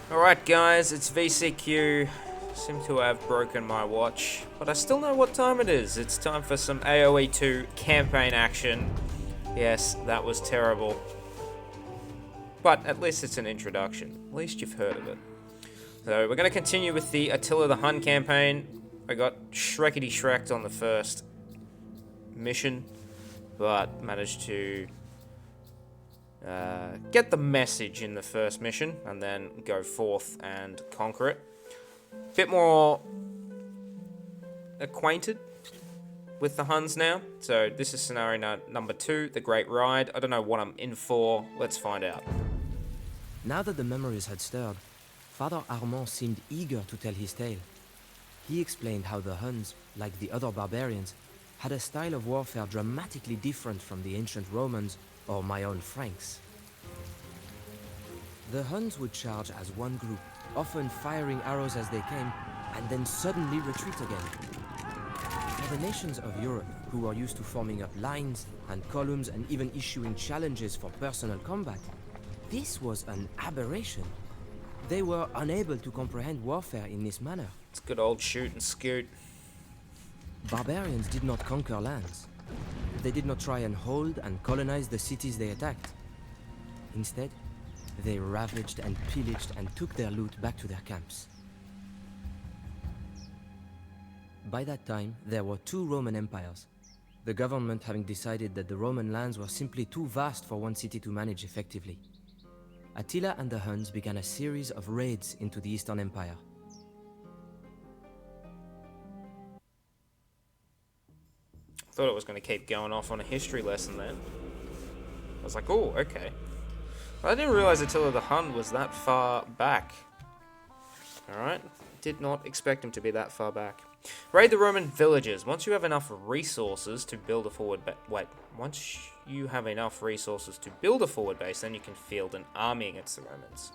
Alright guys, it's VCQ. Seem to have broken my watch, but I still know what time it is. It's time for some AoE 2 campaign action. Yes, that was terrible. But at least it's an introduction. At least you've heard of it. So we're going to continue with the Attila the Hun campaign. I got Shrekety-Shreked on the first mission, but managed to get the message in the first mission and then go forth and conquer it. Bit more acquainted with the Huns now. So this is scenario number 2, the Great Ride. I don't know what I'm in for. Let's find out. Now that the memories had stirred, Father Armand seemed eager to tell his tale. He explained how the Huns, like the other barbarians, had a style of warfare dramatically different from the ancient Romans or my own Franks. The Huns would charge as one group, often firing arrows as they came, and then suddenly retreat again. For the nations of Europe, who were used to forming up lines and columns and even issuing challenges for personal combat, this was an aberration. They were unable to comprehend warfare in this manner. It's good old shoot and scoot. Barbarians did not conquer lands. They did not try and hold and colonize the cities they attacked. Instead, they ravaged and pillaged and took their loot back to their camps. By that time, there were 2 Roman empires, the government having decided that the Roman lands were simply too vast for one city to manage effectively. Attila and the Huns began a series of raids into the Eastern Empire. Thought it was going to keep going off on a history lesson then. I was like, oh, okay. I didn't realize Attila the Hun was that far back. Alright, did not expect him to be that far back. Raid the Roman villages. Once you have enough resources to build a forward once you have enough resources to build a forward base, then you can field an army against the Romans.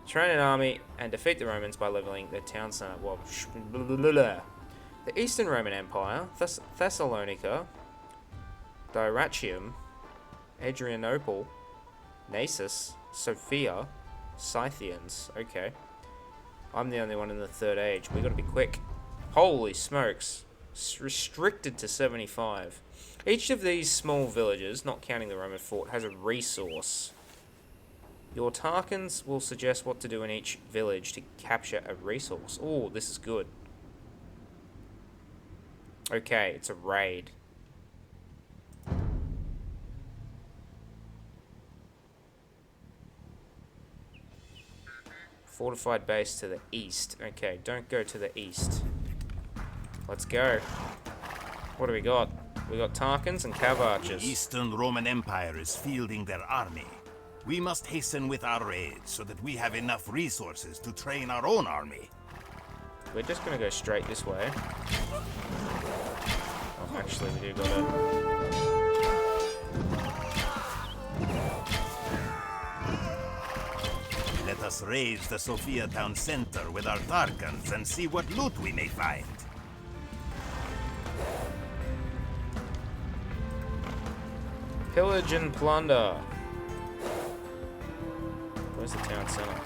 Train an army and defeat the Romans by leveling their town center. Well, the Eastern Roman Empire, Thessalonica, Dyrrhachium, Adrianople, Nasus, Sophia, Scythians. Okay. I'm the only one in the Third Age. We gotta be quick. Holy smokes. It's restricted to 75. Each of these small villages, not counting the Roman fort, has a resource. Your Tarkans will suggest what to do in each village to capture a resource. Oh, this is good. Okay, it's a raid. Fortified base to the east. Okay, don't go to the east. Let's go. What do we got? We got Tarkans and Cav archers. The Eastern Roman Empire is fielding their army. We must hasten with our raids so that we have enough resources to train our own army. We're just gonna go straight this way. Oh, actually, we do gotta... Let us raise the Sophia town center with our Tarkans and see what loot we may find. Pillage and plunder. Where's the town center?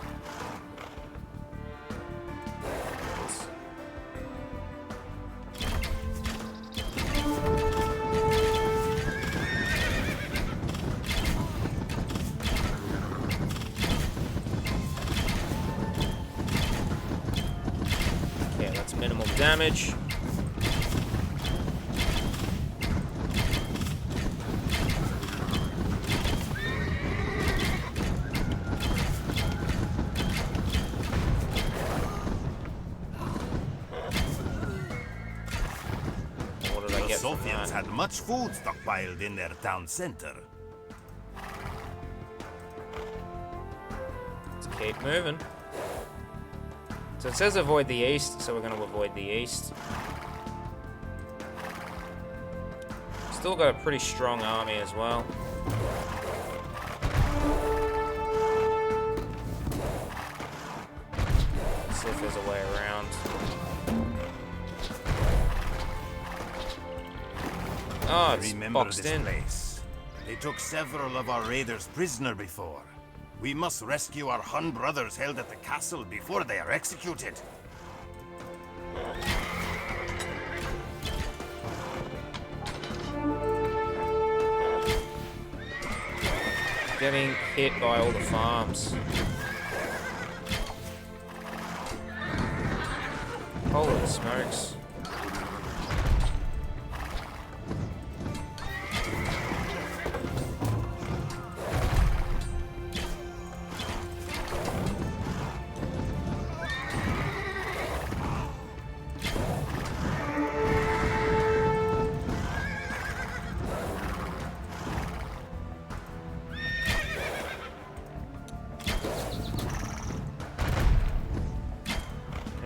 Okay, that's minimal damage. The Sophians had much food stockpiled in their town center. Let's keep moving. So it says avoid the east, so we're going to avoid the east. Still got a pretty strong army as well. Let's see if there's a way around. Oh, it's Remember boxed this in. place. They took several of our raiders prisoner before. We must rescue our Hun brothers held at the castle before they are executed. Getting hit by all the farms. Holy smokes.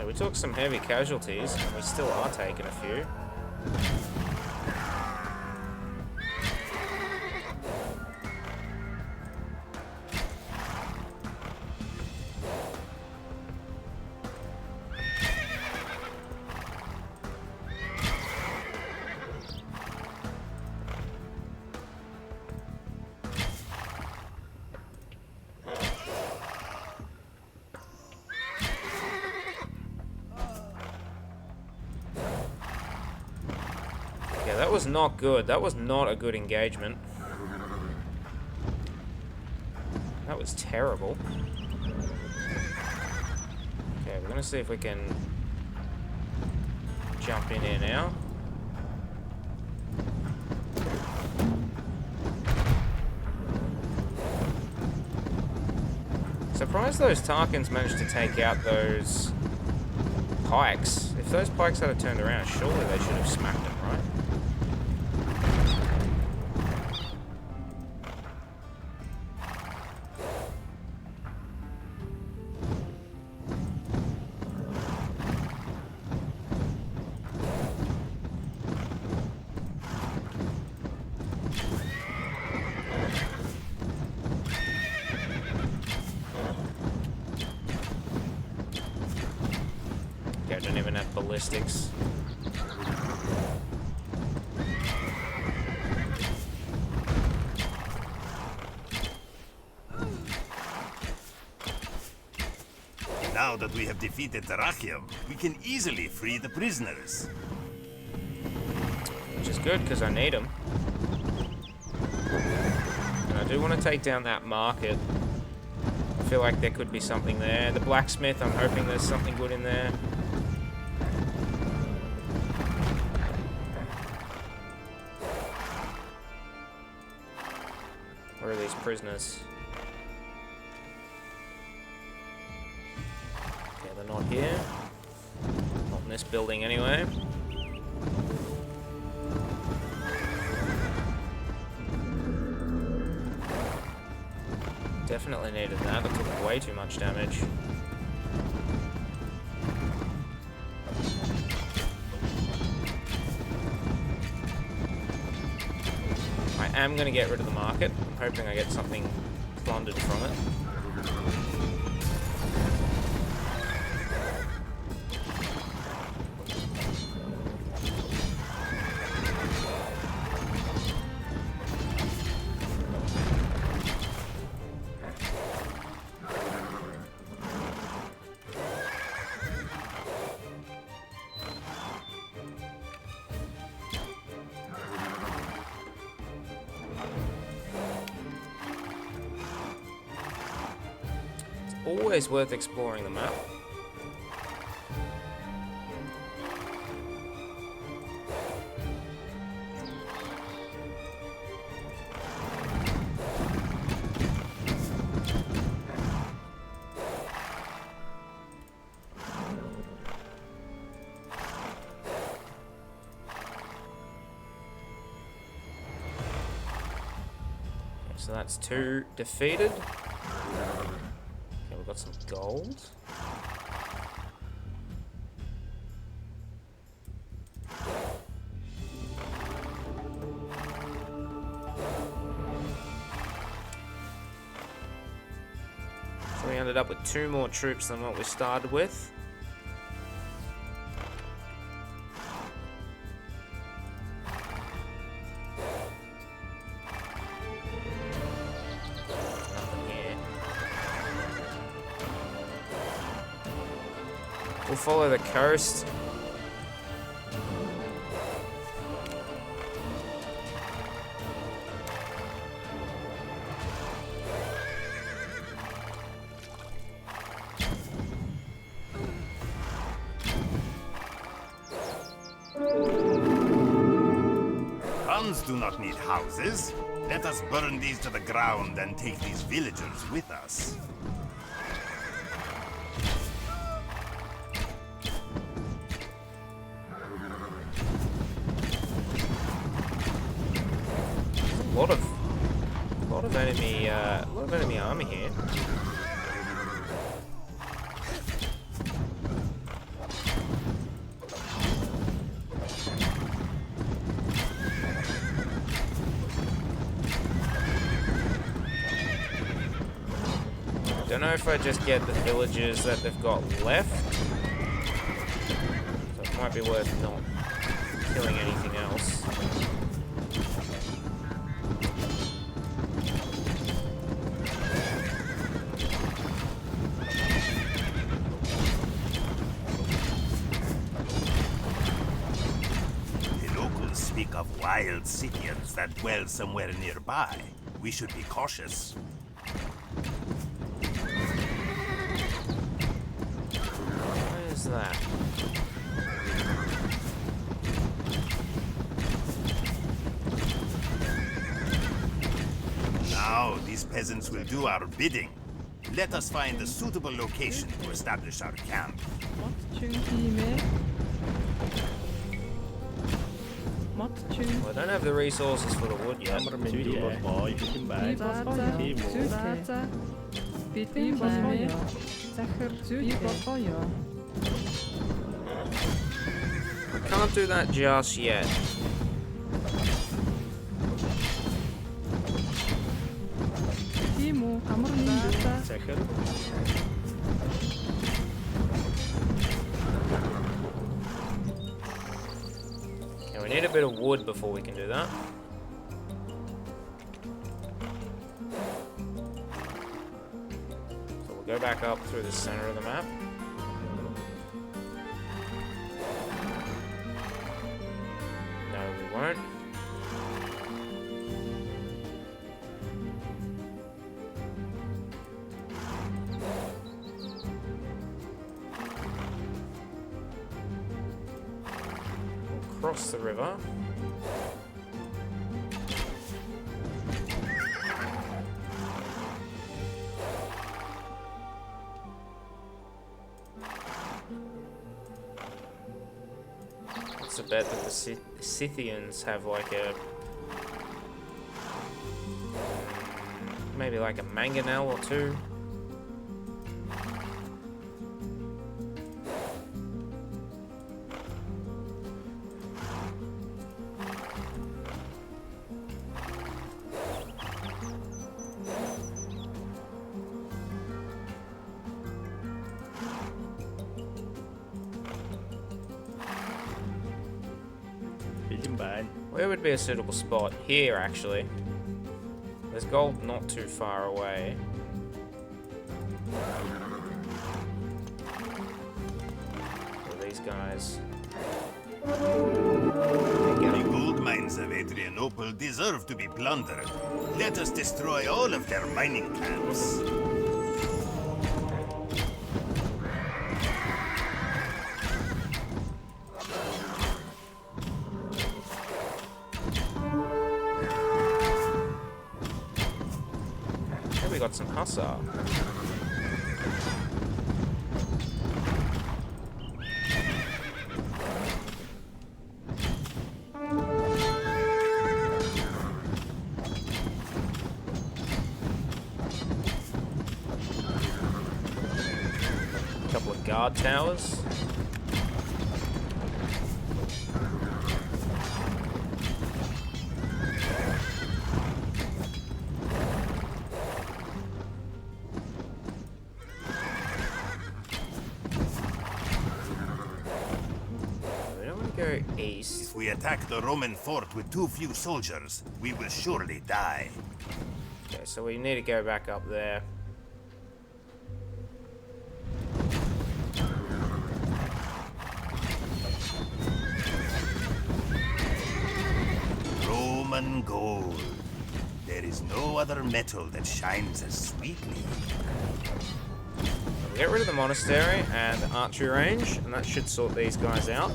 We took some heavy casualties, and we still are taking a few. Yeah, that was not good. That was not a good engagement. That was terrible. Okay, we're gonna see if we can jump in here now. Surprised those Tarkans managed to take out those pikes. If those pikes had turned around, surely they should have smacked them, right? I don't even have ballistics. Now that we have defeated Dyrrhachium, we can easily free the prisoners. Which is good, because I need them. And I do want to take down that market. I feel like there could be something there. The blacksmith, I'm hoping there's something good in there. Where are these prisoners? Okay, they're not here. Not in this building anyway. Definitely needed that. That took way too much damage. I am going to get rid of the market. I'm hoping I get something plundered from it. Always worth exploring the map. Okay, so that's 2 defeated. We've got some gold. So we ended up with 2 more troops than what we started with. Nothing here. We'll follow the coast. Huns do not need houses. Let us burn these to the ground and take these villagers with us. A lot of enemy army here. Don't know if I just get the villagers that they've got left, so it might be worth not killing anything else. The locals speak of wild Scythians that dwell somewhere nearby. We should be cautious. What is that? Now, these peasants will do our bidding. Let us find a suitable location to establish our camp. Well, I don't have the resources for the wood yet. I can't do that just yet. Okay, we need a bit of wood before we can do that. So we'll go back up through the center of the map. No, we won't. Cross the river. It's a bet that the Scythians have like a maybe like a mangonel or two. Where would be a suitable spot? Here, actually. There's gold not too far away. So these guys. The gold mines of Adrianople deserve to be plundered. Let us destroy all of their mining camps. We got some hussar. Couple of guard towers. East. If we attack the Roman fort with too few soldiers, we will surely die. Okay, so we need to go back up there. gold. There is no other metal that shines as sweetly. We'll get rid of the monastery and the archery range, and that should sort these guys out.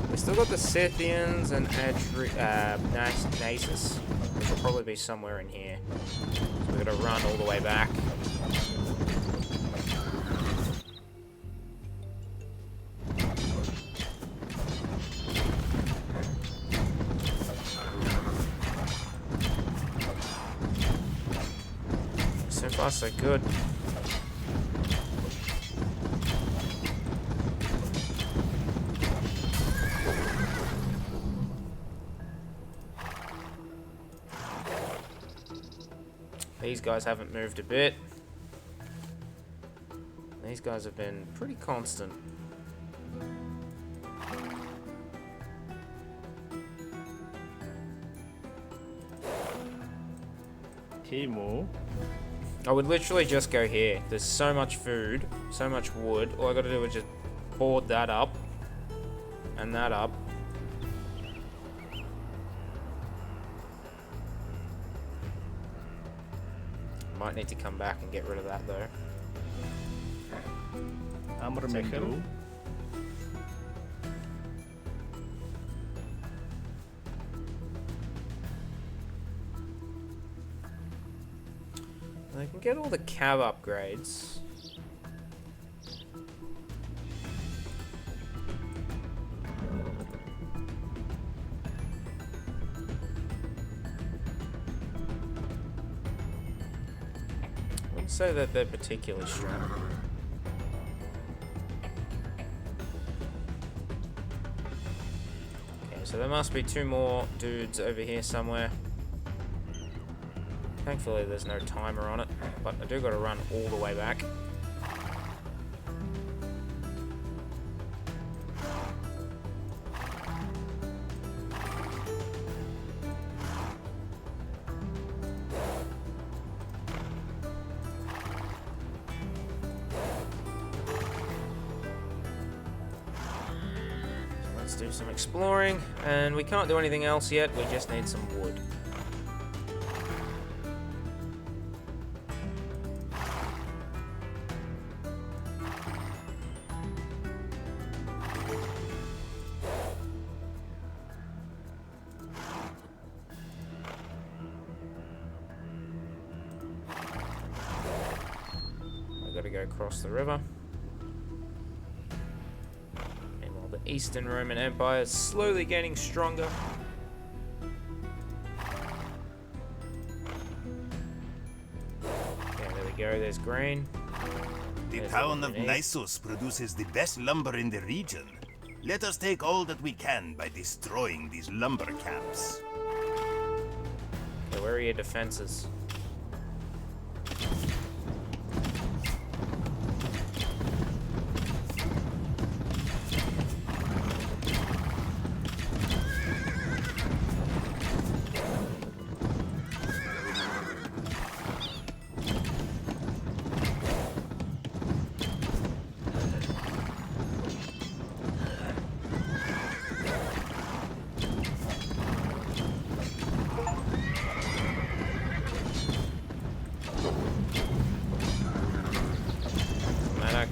We still got the Scythians and Nasus, which will probably be somewhere in here. So we're gonna run all the way back. So far, so good. These guys haven't moved a bit. These guys have been pretty constant. Timo. I would literally just go here. There's so much food, so much wood. All I gotta do is just board that up and that up. Might need to come back and get rid of that though. Amramendu. I can get all the cav upgrades. I wouldn't say that they're particularly strong. Okay, so there must be two more dudes over here somewhere. Thankfully there's no timer on it, but I do gotta run all the way back. So let's do some exploring, and we can't do anything else yet, we just need some wood. Gotta go across the river. Meanwhile, the Eastern Roman Empire is slowly getting stronger. Okay, there we go, there's grain. The There's town what of we need. Nisus produces the best lumber in the region. Let us take all that we can by destroying these lumber camps. Okay, where are your defenses?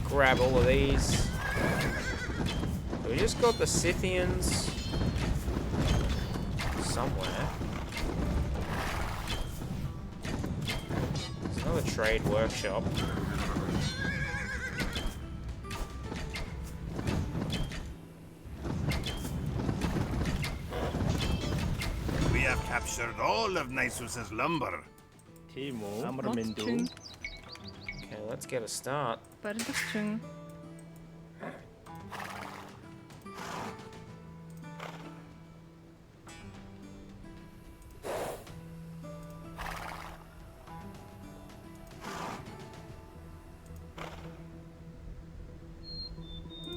Grab all of these. We just got the Scythians somewhere. There's another trade workshop. We have captured all of Nisus's lumber. Timo. Amramendu. Okay, let's get a start. Барилгачин.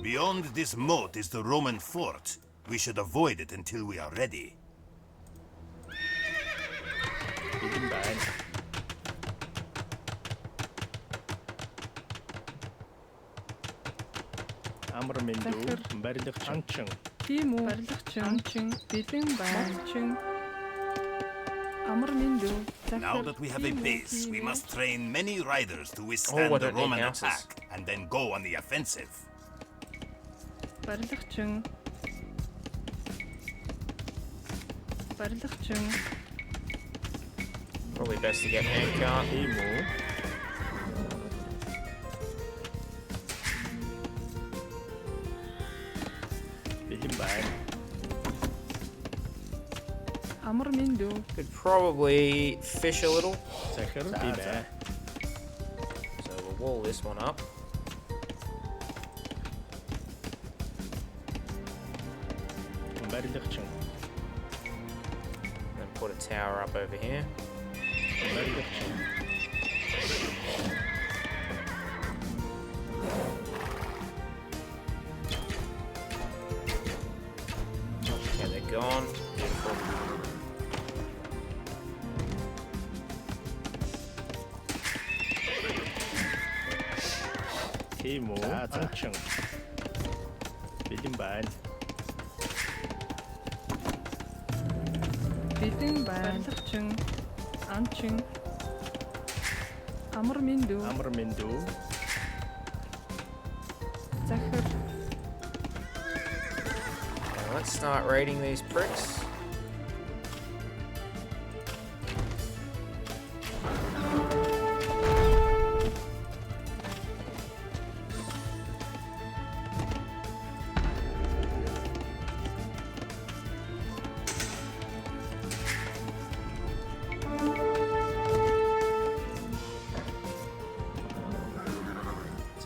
Beyond this moat is the Roman fort. We should avoid it until we are ready. Bilimban. Amramendu. Барилгачин. Тийм үү? Барилгачин. Бэлэн байна. Now that we have a base, we must train many riders to withstand I the don't need Roman houses. attack, and then go on the offensive. Барилгачин. Probably best to get handcart. Тийм үү? Бэлэн байна. Амар минь дүү. Could probably fish a little. Захир тийм ээ. So we'll wall this one up. Барилгачин. Then put a tower up over here. Барилгачин. Okay, they're gone. Beautiful. Тийм үү? Анчин. Бэлэн байна. Бэлэн барилгачин. Анчин. Амар минь дүү. Амар минь дүү. Захир. Now let's start raiding these pricks.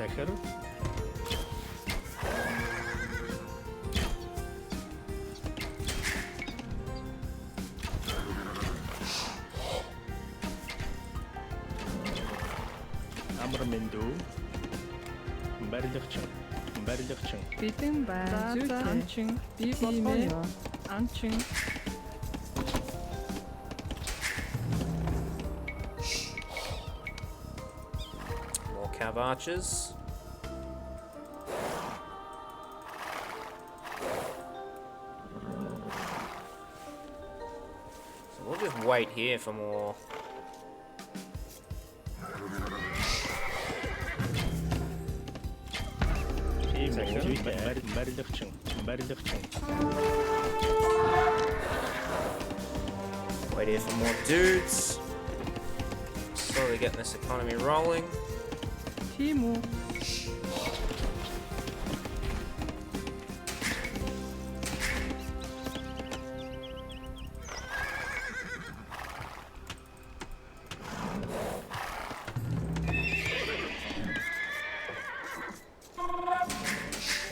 Захир. Амар минь дүү. Барилгачин. Барилгачин. Бэлэн байна. Анчин. Би болгоё. Анчин. More cav archers. So we'll just wait here for more. Тийм үү? Барилгачин. Барилгачин. Wait here for more dudes. Slowly getting this economy rolling. Тийм үү?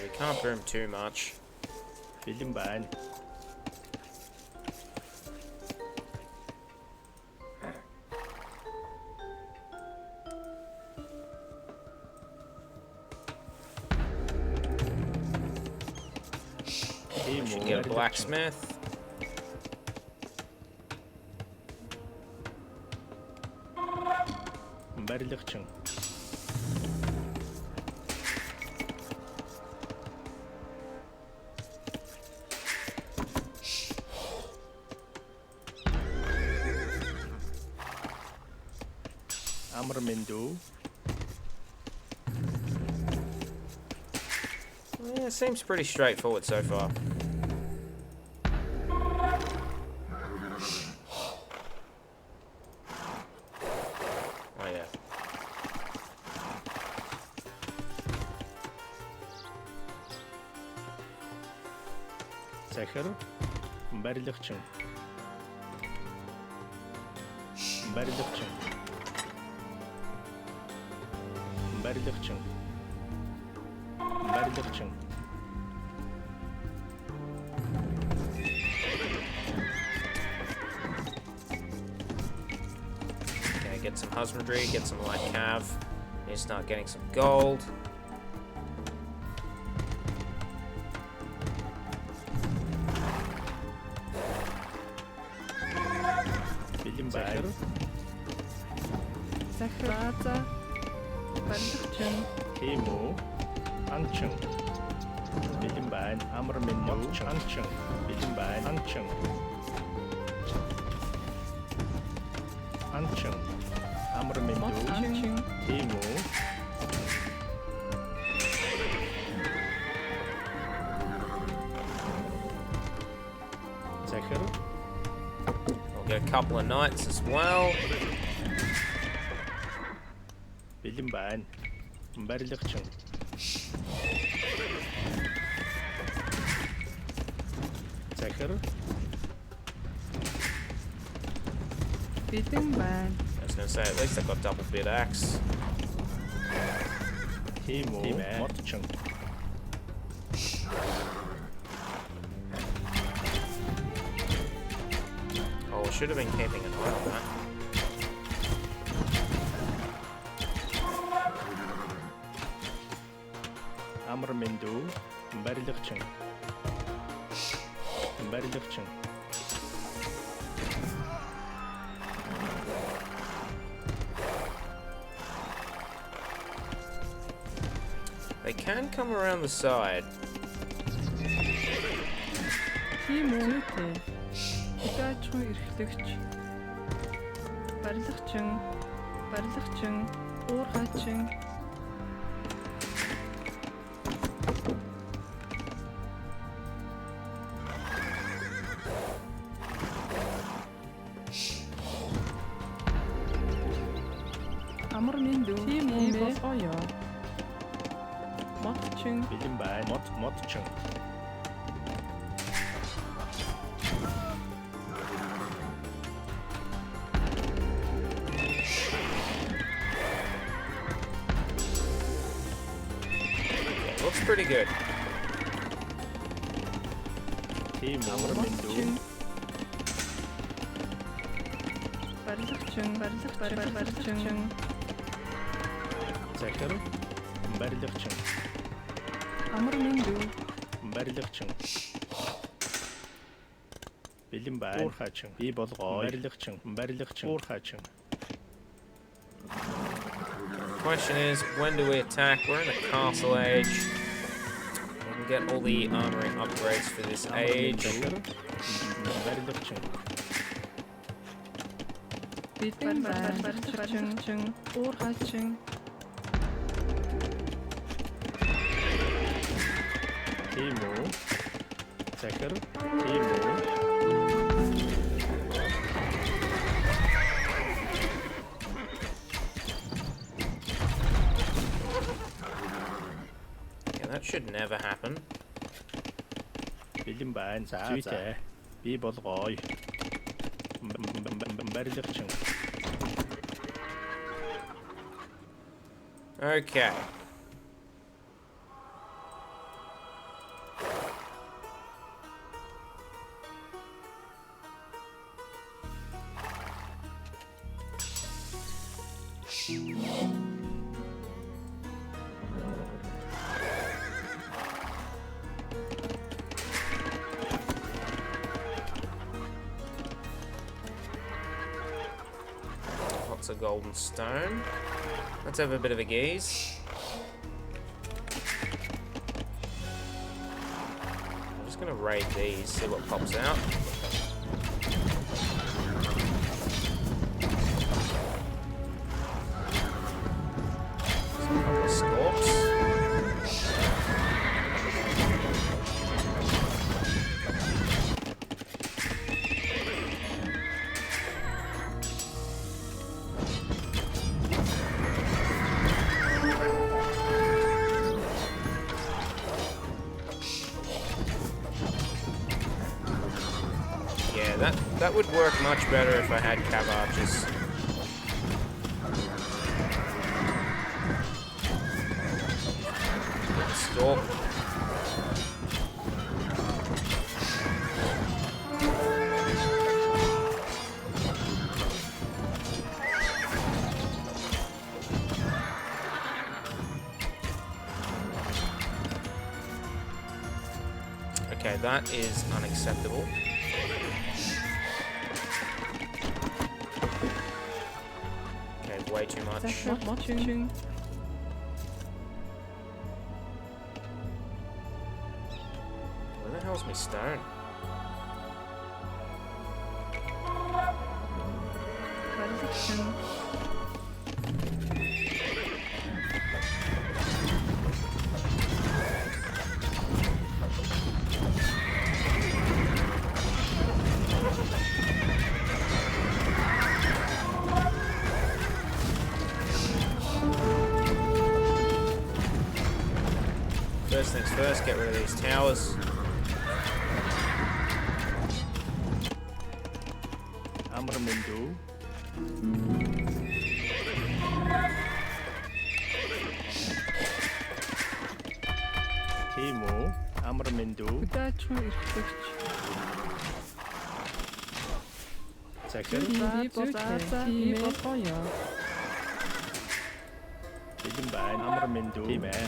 We can't boom too much. Бэлэн байна. Тийм Should үү? get a blacksmith. Барилгачин. Амар минь дүү. Yeah, seems pretty straightforward so far. Oh yeah. Захир. Барилгачин. Барилгачин. Барилгачин. Барилгачин. Okay, get some husbandry, get some light cav. Need to start getting some gold. Бэлэн байна. Захир. Барилгачин. Тийм үү? Анчин. Бэлэн байна. Амар минь дүү. Анчин. Бэлэн байна. Анчин. 한층 아무르멘두 한층 이모 제크르 We'll get a couple of knights as well. бэлэн байна. Барилгачин. Захир бэлэн байна. I was gonna say, at least I got double bit axe. Тимо модчин. Oh, we should have been keeping an eye on that. 아무르멘두 барилгачин. Барилгачин. They can come around the side. Тийм үү? Зүйтэй. Хидаачин эрхлэгч. Барилгачин, уурхайчин. Амар минь дүү. Тийм үү? Болгоё. Модчин. бэлэн байна. Модчин. Looks pretty good. Тимо 아무르멘두 барилгачин. захир барилгачин. Амар минь дүү. барилгачин. бэлэн байна. Уурхайчин. Би болгоо. Барилгачин. Уурхайчин. Question is, when do we attack? We're in the castle age. We can get all the armoring upgrades for this age. барилгачин. Бэлэн барилгачин. Уурхайчин. Тимо захир. Тимо Yeah, that should never happen. бэлэн байна. Зүйтэй. Би болгоо. барилгачин. Okay. Lots of golden stone. Let's have a bit of a gaze. I'm just gonna raid these, see what pops out. Some couple of scorps. Yeah, that would work much better if I had cav archers. Scorp. Okay, that is unacceptable. Okay, way too much. Modчин. Where the hell's my stone? барилгачин. First things first, get rid of these towers. Amramendu. Timo. Amramendu. Удаачгүй эрхлэгч. Захир. Би болоо. Би болоо. Бидэн байна. Амрamendu. Тийм ээ.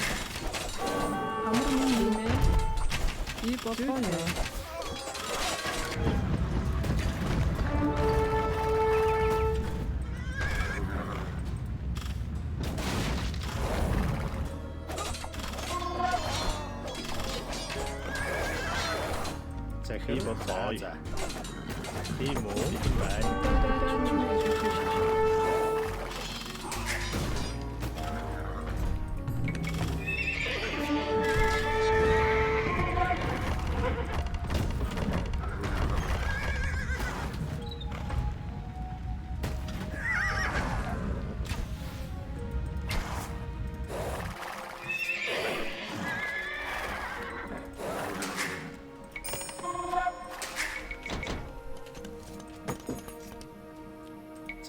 Амар юм ээ. Би болоо. Захир болоо. Тимо. Бидэн байна.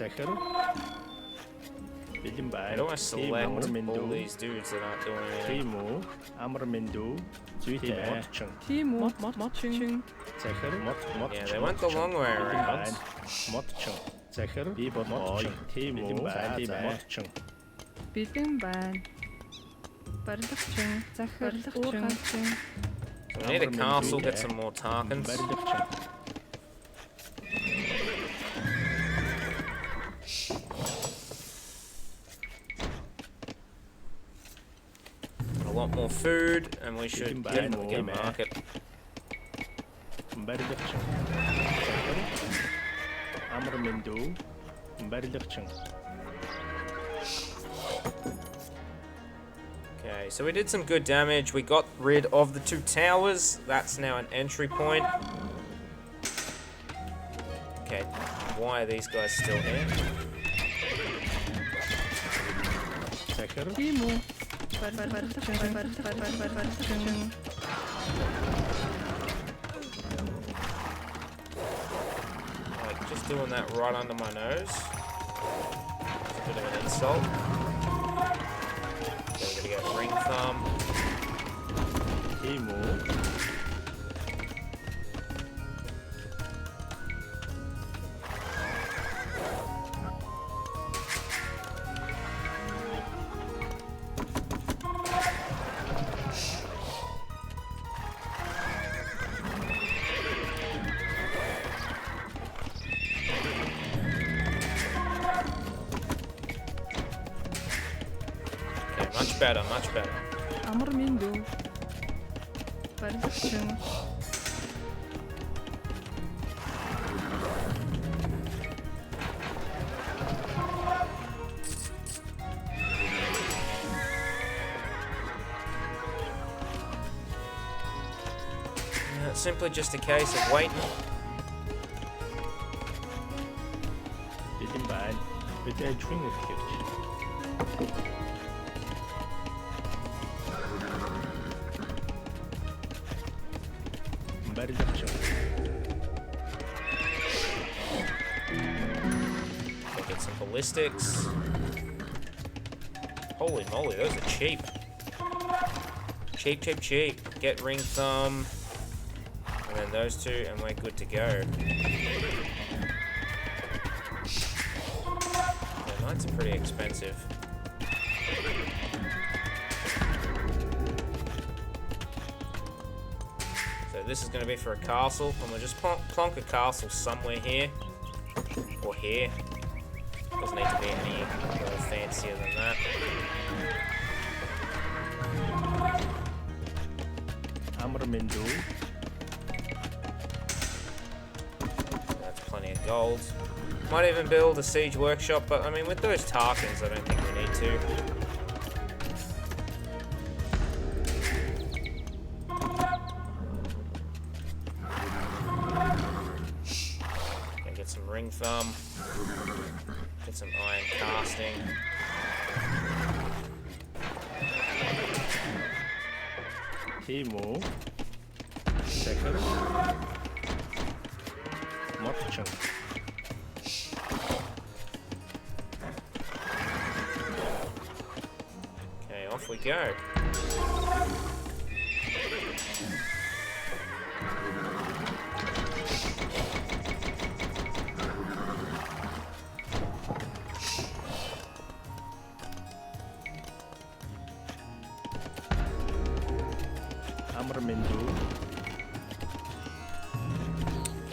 Захир. Бидэн I байна. don't want to select all these dudes that aren't doing anything. Тимо. Амрamendu. Зүйтэй модчин. Тийм үү? Модчин. Захир. Мод. Yeah, they went the long way around. Модчин. Захир. Би болоо. Тимо. Модчин. Бэлэн байна. Барилгачин. Захир. Уурханчин. So we need a castle, get some more Tarkans. Барилгачин. A lot more food, and we should definitely get a market. Барилгачин. Захир. Амрamendu. Барилгачин. Okay, so we did some good damage. We got rid of the 2 towers. That's now an entry point. Okay, why are these guys still here? Захир. Тийм үү? Барилгачин. Like, just doing that right under my nose. It's a bit of an insult. Okay, we're gonna get ring thumb. Timo. Much better, much better. Амар минь дүү. Барилгачин. It's simply just a case of waiting. Бидэн байна. Бид ажгүй ихлэгч. Барилгачин. Get some ballistics. Holy moly, those are cheap. Cheap, cheap, cheap. Get ring thumb. And then those 2, and we're good to go. Yeah, knights are pretty expensive. So this is going to be for a castle, and we'll just plonk a castle somewhere here. Or here. Doesn't need to be any more fancier than that. Amramendu. That's plenty of gold. Might even build a siege workshop, but I mean, with those Tarkans, I don't think we need to. Okay, get some ring thumb. Get some iron casting. Timo. Second. Merchant. Okay, off we go. Amramendu.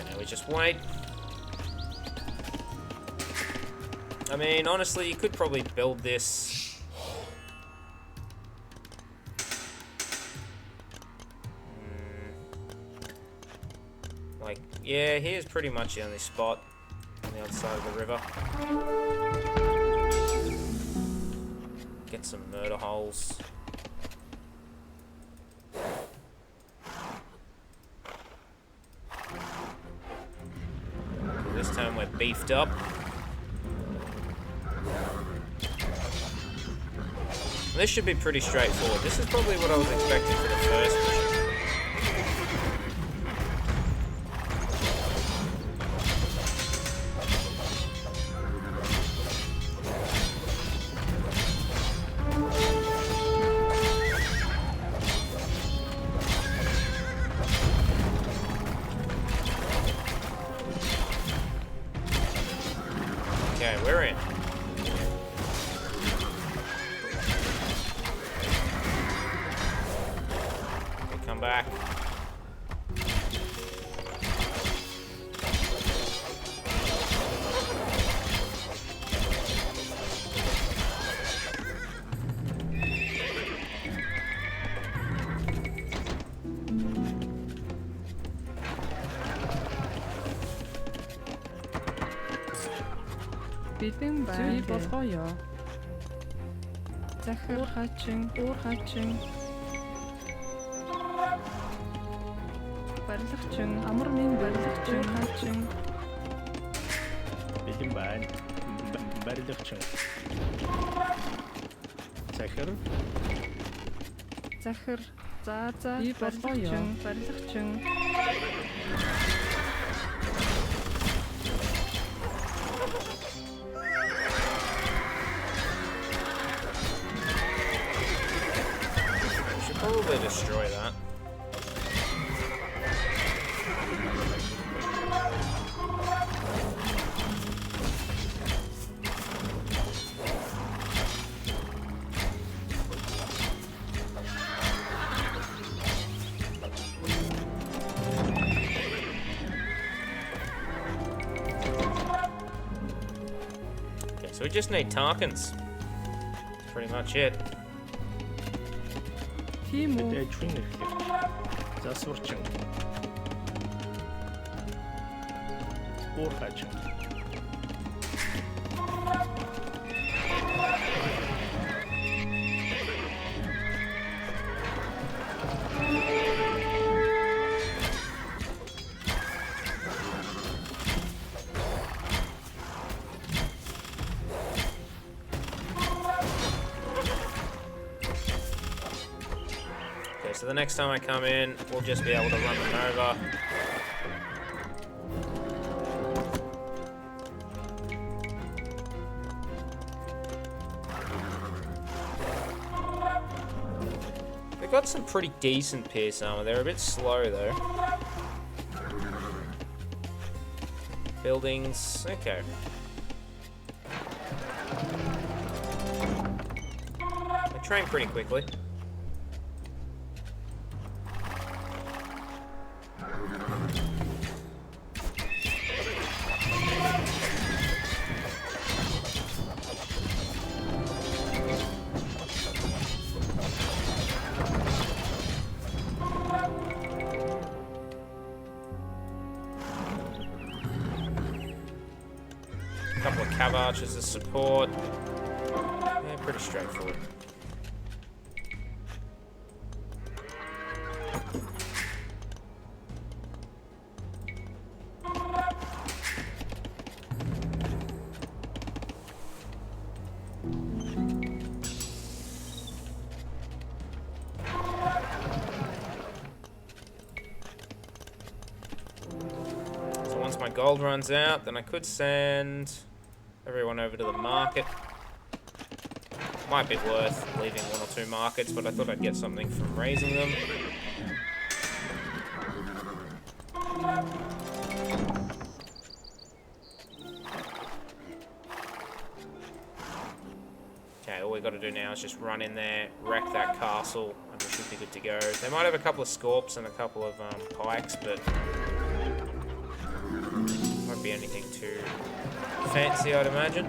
Okay, we just wait. I mean, honestly, you could probably build this. Like, yeah, here's pretty much the only spot on the other side of the river. Get some murder holes. This time we're beefed up. This should be pretty straightforward. This is probably what I was expecting for the first mission. Okay, we're in. Okay, come back. Бидний бай болгоё. Захир хачин, уур хачин. Барилгачин, амар минь барилгачин хачин. Бэлэн байна. Барилгачин. Захир. Захир. За барилгачин, барилгачин. Probably destroy that. Okay, so we just need Tarkans. That's pretty much it. Тийм үү? Дэжвэн эхлэх. Засварчин. Уур хачин. So the next time I come in, we'll just be able to run them over. They've got some pretty decent pierce armor. They're a bit slow though. Buildings, okay. They train pretty quickly. archers as support. Yeah, pretty straightforward. Gold runs out, then I could send everyone over to the market. Might be worth leaving 1 or 2 markets, but I thought I'd get something from raising them. Okay, all we got to do now is just run in there, wreck that castle, and we should be good to go. They might have a couple of scorps and a couple of pikes, but won't be anything too fancy, I'd imagine.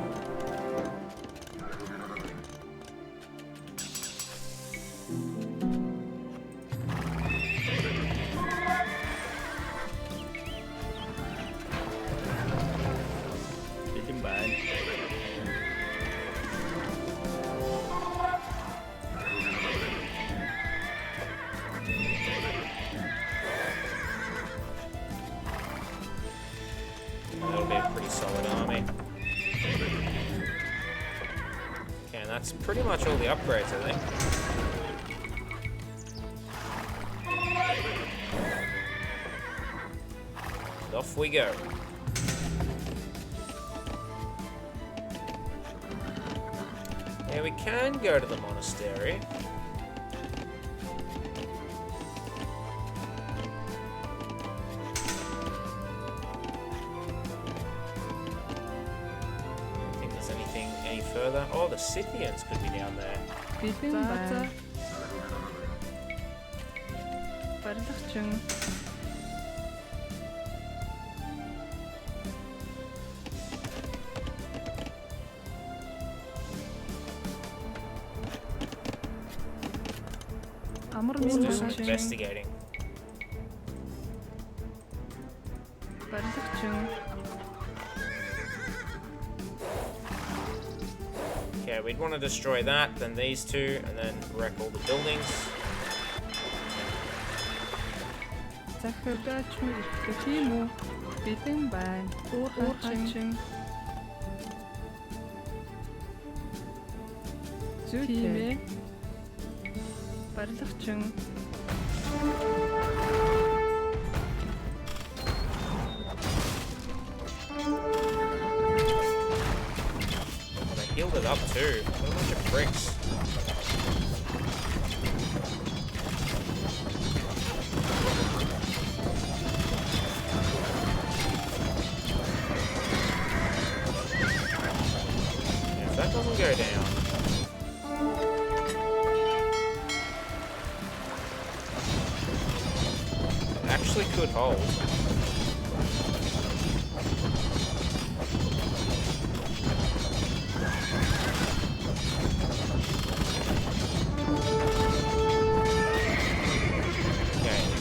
That'll be a pretty solid army. Okay, and that's pretty much all the upgrades, I think. And off we go. Yeah, we can go to the monastery. Further. Oh, the Scythians could be down there. Bitte. Барилгачин. Let's do some investigating. Барилгачин. Okay, we'd want to destroy that, then these two, and then wreck all the buildings. Захиргач мөрөлдөх тийм үү? Бидэн байна. Уурхачин. Зүйтэй. Барилгачин. Healed it up too. What a bunch of bricks. If that doesn't go down. It actually could hold.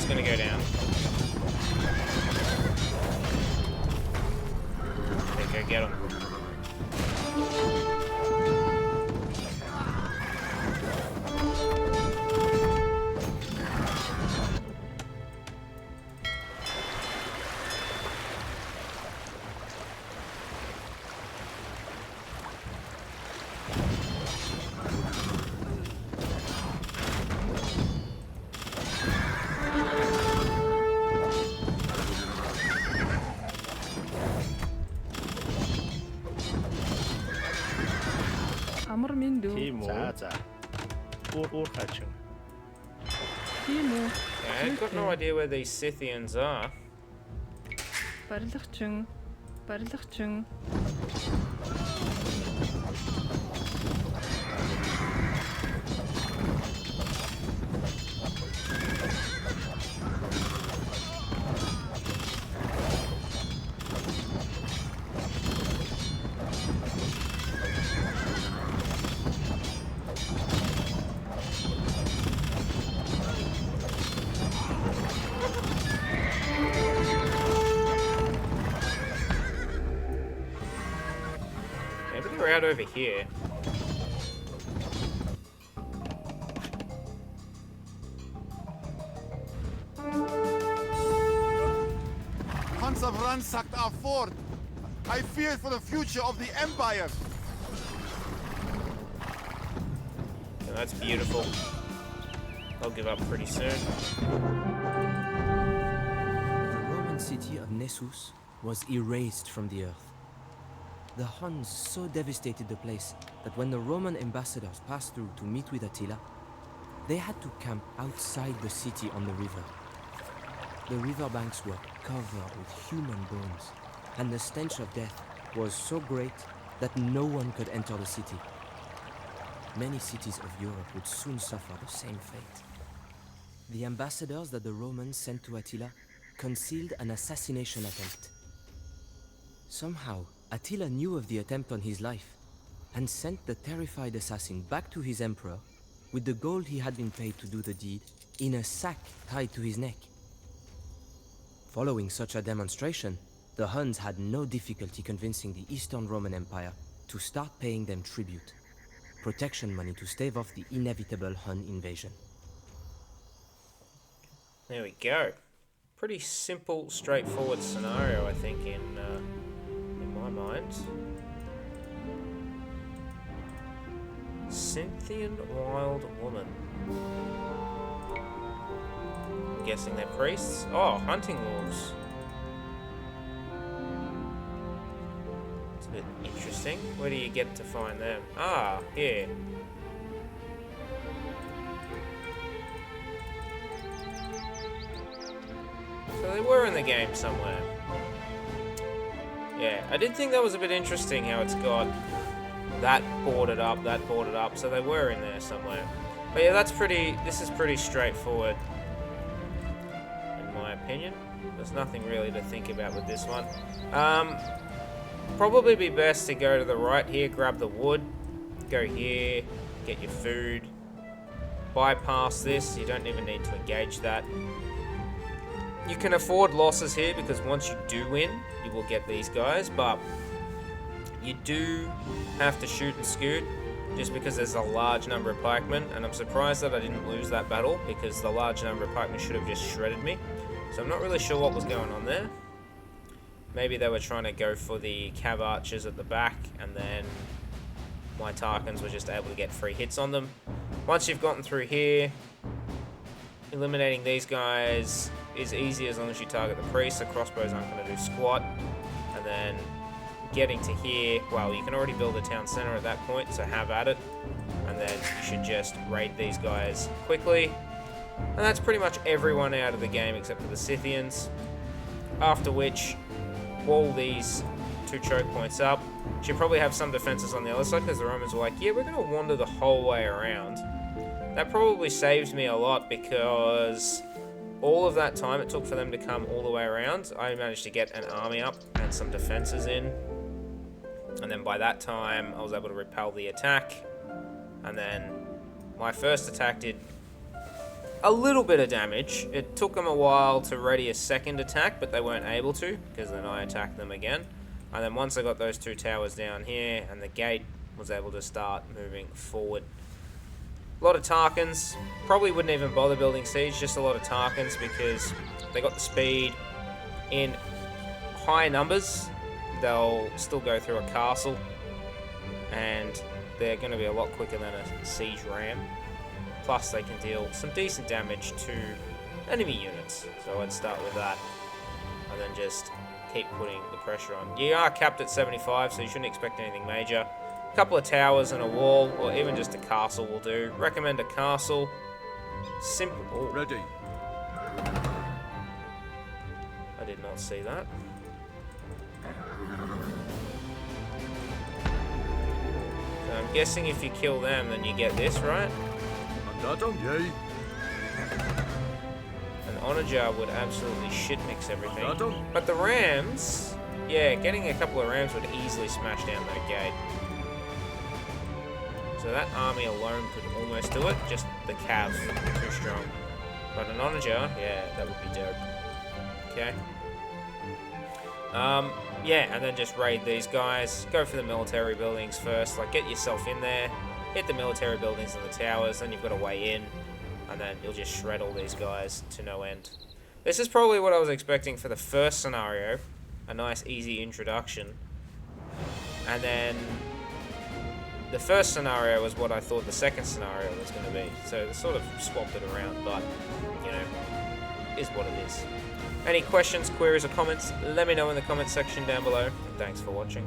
Gonna go down. Okay, go get him. Амар минь дүү. Тийм үү. За. Уурхачин. Тийм үү. Yeah, I've got no idea where these Scythians are. Барилгачин. out over here. Huns have ransacked our fort. I fear for the future of the Empire. Yeah, that's beautiful. I'll give up pretty soon. The Roman city of Nessus was erased from the earth. The Huns so devastated the place that when the Roman ambassadors passed through to meet with Attila, they had to camp outside the city on the river. The riverbanks were covered with human bones, and the stench of death was so great that no one could enter the city. Many cities of Europe would soon suffer the same fate. The ambassadors that the Romans sent to Attila concealed an assassination attempt. Somehow, Attila knew of the attempt on his life and sent the terrified assassin back to his emperor with the gold he had been paid to do the deed in a sack tied to his neck. Following such a demonstration, the Huns had no difficulty convincing the Eastern Roman Empire to start paying them tribute, protection money to stave off the inevitable Hun invasion. There we go. Pretty simple, straightforward scenario, I think, in my mind. Scythian Wild Woman. I'm guessing they're priests. Oh, hunting wolves. It's a bit interesting. Where do you get to find them? Ah, here. So they were in the game somewhere. Yeah, I did think that was a bit interesting how it's got that boarded up, so they were in there somewhere. But yeah, this is pretty straightforward, in my opinion. There's nothing really to think about with this one. Probably be best to go to the right here, grab the wood, go here, get your food, bypass this, you don't even need to engage that. You can afford losses here because once you do win, you will get these guys, but you do have to shoot and scoot just because there's a large number of pikemen, and I'm surprised that I didn't lose that battle because the large number of pikemen should have just shredded me. So I'm not really sure what was going on there. Maybe they were trying to go for the cav archers at the back, and then my Tarkans were just able to get free hits on them. Once you've gotten through here, eliminating these guys is easy as long as you target the priests. The crossbows aren't going to do squat. And then getting to here, well, you can already build a town center at that point, so have at it. And then you should just raid these guys quickly. And that's pretty much everyone out of the game except for the Scythians. After which, wall these 2 choke points up. Should probably have some defenses on the other side because the Romans were like, yeah, we're going to wander the whole way around. That probably saved me a lot because all of that time it took for them to come all the way around, I managed to get an army up and some defenses in. And then by that time, I was able to repel the attack. And then my first attack did a little bit of damage. It took them a while to ready a second attack, but they weren't able to because then I attacked them again. And then once I got those 2 towers down here and the gate, was able to start moving forward. A lot of Tarkans. Probably wouldn't even bother building siege, just a lot of Tarkans because they got the speed. In high numbers, they'll still go through a castle, and they're going to be a lot quicker than a siege ram. Plus, they can deal some decent damage to enemy units. So I'd start with that, and then just keep putting the pressure on. You are capped at 75, so you shouldn't expect anything major. A couple of towers and a wall, or even just a castle will do. Recommend a castle. Simple. Oh. Ready. I did not see that. So I'm guessing if you kill them, then you get this, right? Mandatum, yay. An honor jar would absolutely shit mix everything. Mandatum. But the rams, yeah, getting a couple of rams would easily smash down that gate. So that army alone could almost do it, just the cav, too strong. But an honor jar, yeah, that would be dope. Okay. Yeah, and then just raid these guys. Go for the military buildings first. Like, get yourself in there. Hit the military buildings and the towers. Then you've got a way in. And then you'll just shred all these guys to no end. This is probably what I was expecting for the first scenario. A nice, easy introduction. And then the first scenario was what I thought the second scenario was going to be. So they sort of swapped it around, but, you know, is what it is. Any questions, queries, or comments, let me know in the comment section down below. And thanks for watching.